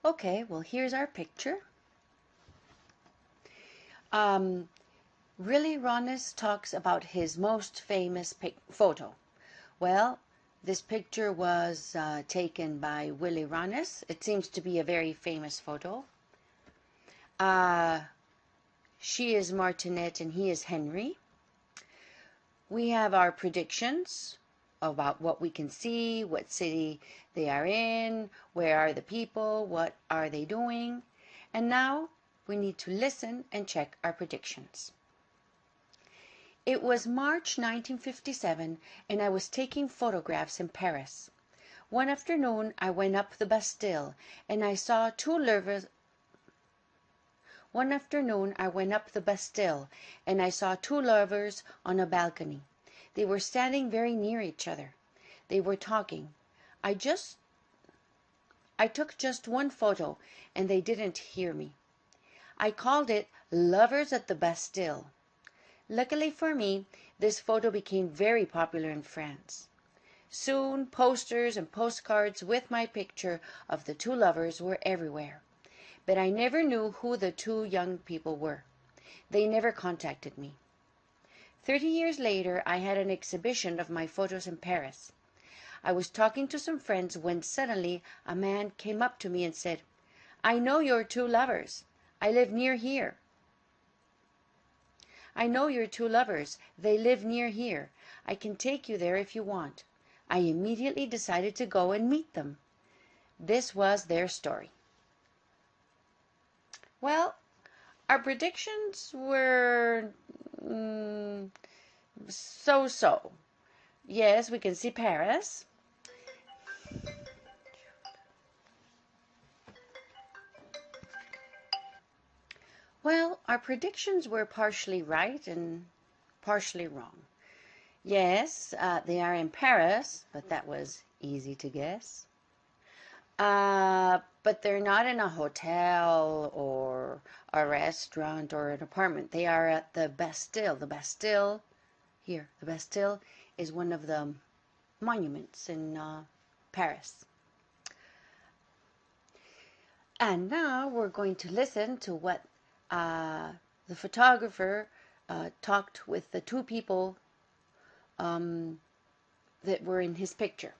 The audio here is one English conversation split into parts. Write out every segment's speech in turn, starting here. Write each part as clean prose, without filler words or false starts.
Okay, well, here's our picture. Willy Ronis talks about his most famous photo. Well, this picture was taken by Willy Ronis. It seems to be a very famous photo. She is Martinette and he is Henry. We have our predictions about what we can see, what city they are in, where are the people, what are they doing. And now we need to listen and check our predictions. It was March 1957 and I was taking photographs in Paris. One afternoon I went up the Bastille and I saw two lovers on a balcony. They were standing very near each other. They were talking. I took just one photo and they didn't hear me. I called it Lovers at the Bastille. Luckily for me, this photo became very popular in France. Soon, posters and postcards with my picture of the two lovers were everywhere. But I never knew who the two young people were. They never contacted me. 30 years later, I had an exhibition of my photos in Paris. I was talking to some friends when suddenly a man came up to me and said, "I know your two lovers. I live near here. I know your two lovers. They live near here. I can take you there if you want." I immediately decided to go and meet them. This was their story. Well, our predictions were so-so. Yes, we can see Paris. Well, our predictions were partially right and partially wrong. Yes, they are in Paris, but that was easy to guess. But they're not in a hotel or a restaurant or an apartment. They are at the Bastille. The Bastille is one of the monuments in Paris. And now we're going to listen to what the photographer talked with the two people that were in his picture.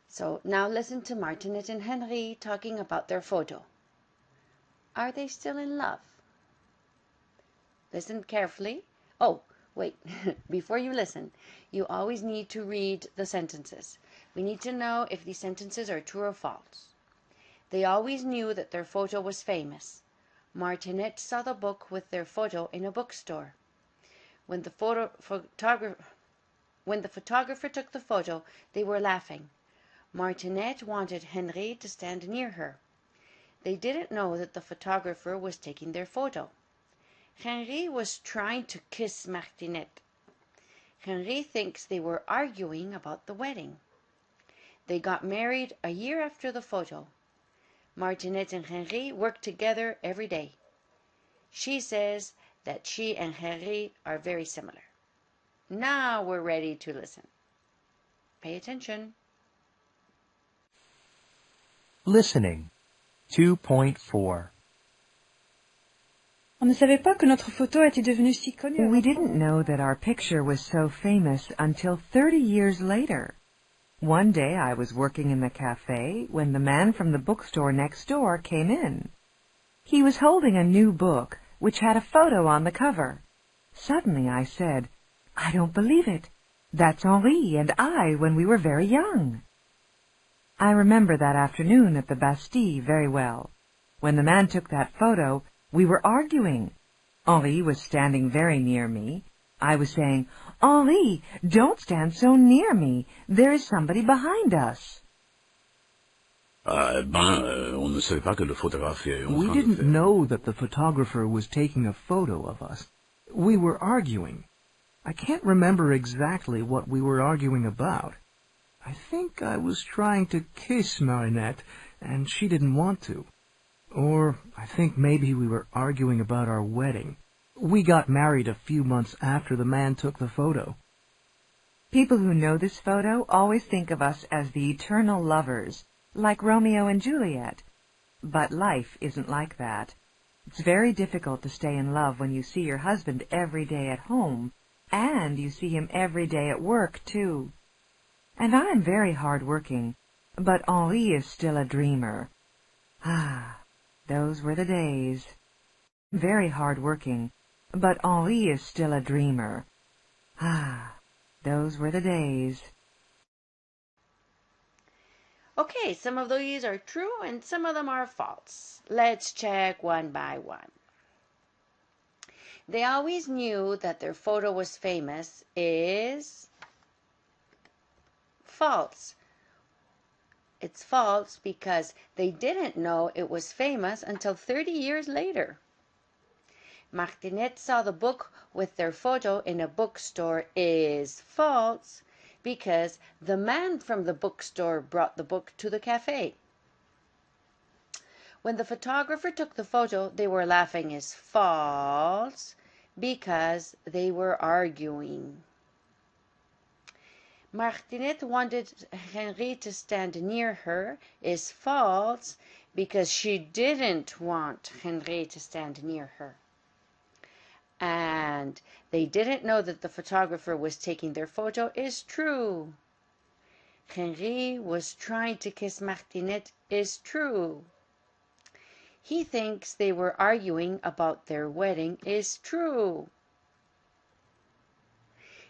So now listen to Martinette and Henri talking about their photo. Are they still in love? Listen carefully. Oh, wait, before you listen, you always need to read the sentences. We need to know if these sentences are true or false. They always knew that their photo was famous. Martinette saw the book with their photo in a bookstore. When the photographer took the photo, they were laughing. Martinette wanted Henri to stand near her. They didn't know that the photographer was taking their photo. Henri was trying to kiss Martinette. Henri thinks they were arguing about the wedding. They got married a year after the photo. Martinette and Henri work together every day. She says that she and Henri are very similar. Now we're ready to listen. Pay attention. Listening 2.4. On ne savait pas que notre photo était devenue si connue. We didn't know that our picture was so famous until 30 years later. One day I was working in the cafe when the man from the bookstore next door came in. He was holding a new book which had a photo on the cover. Suddenly I said, "I don't believe it. That's Henri and I when we were very young." I remember that afternoon at the Bastille very well. When the man took that photo, we were arguing. Henri was standing very near me. I was saying, "Henri, don't stand so near me. There is somebody behind us." On ne savait pas que le photographe est en We train de didn't faire. know that the photographer was taking a photo of us. We were arguing. I can't remember exactly what we were arguing about. I think I was trying to kiss Marinette, and she didn't want to. Or I think maybe we were arguing about our wedding. We got married a few months after the man took the photo. People who know this photo always think of us as the eternal lovers, like Romeo and Juliet. but life isn't like that. It's very difficult to stay in love when you see your husband every day at home, and you see him every day at work, too. And I'm very hard-working, but Henri is still a dreamer. Ah, those were the days. Very hard-working, but Henri is still a dreamer. Ah, those were the days. Okay, some of these are true and some of them are false. Let's check one by one. They always knew that their photo was famous is false. It's false because they didn't know it was famous until 30 years later. Martinette saw the book with their photo in a bookstore is false because the man from the bookstore brought the book to the cafe. When the photographer took the photo, they were laughing is false because they were arguing. Martinette wanted Henri to stand near her is false because she didn't want Henri to stand near her. And they didn't know that the photographer was taking their photo is true. Henri was trying to kiss Martinette is true. He thinks they were arguing about their wedding is true.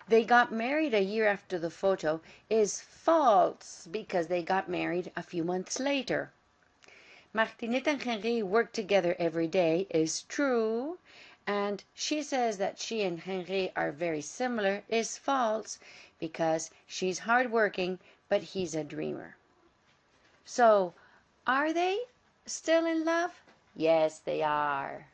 They got married a year after the photo is false because they got married a few months later. Martinette and Henri work together every day is true, and she says that she and Henri are very similar is false because she's hardworking but he's a dreamer. So, are they still in love? Yes, they are.